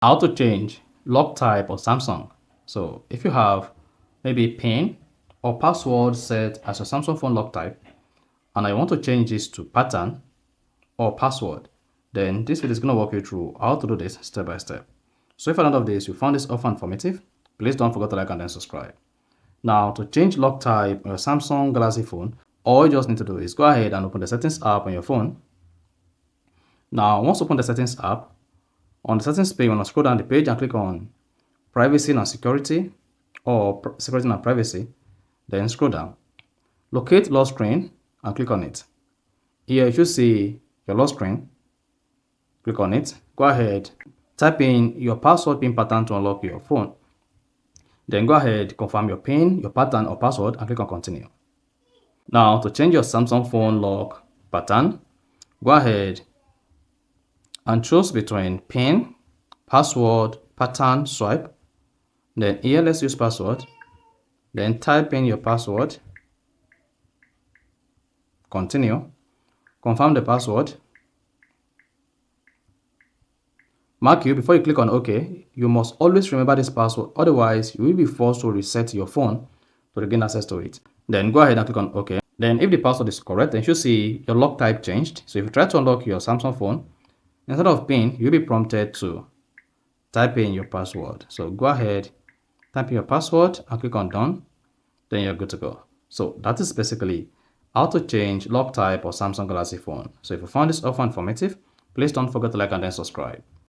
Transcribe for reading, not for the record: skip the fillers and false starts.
How to change lock type on Samsung. So if you have maybe PIN or password set as your Samsung phone lock type, and I want to change this to pattern or password, then this video is going to walk you through how to do this step by step. So if at the end of this you found this offer informative, please don't forget to like and then subscribe. Now to change lock type on your Samsung Galaxy phone, all you just need to do is go ahead and open the settings app on your phone. Now once you open the settings app, on the settings page, you want to scroll down the page and click on privacy and security or security and privacy. Then scroll down, locate lock screen and click on it. Here you should see your lock screen. Click on it. Go ahead, type in your password PIN pattern to unlock your phone. Then go ahead, confirm your PIN, your pattern or password and click on continue. Now to change your Samsung phone lock pattern, go ahead and choose between PIN, password, pattern, swipe. Then here let's use password. Then type in your password, continue, confirm the password. Mark you, before you click on OK, you must always remember this password, otherwise you will be forced to reset your phone to regain access to it. Then go ahead and click on OK. Then if the password is correct, then you should see your lock type changed. So if you try to unlock your Samsung phone, instead of PIN, you'll be prompted to type in your password. So go ahead, type in your password and click on done. Then you're good to go. So that is basically how to change lock type or Samsung Galaxy phone. So if you found this offer informative, please don't forget to like and then subscribe.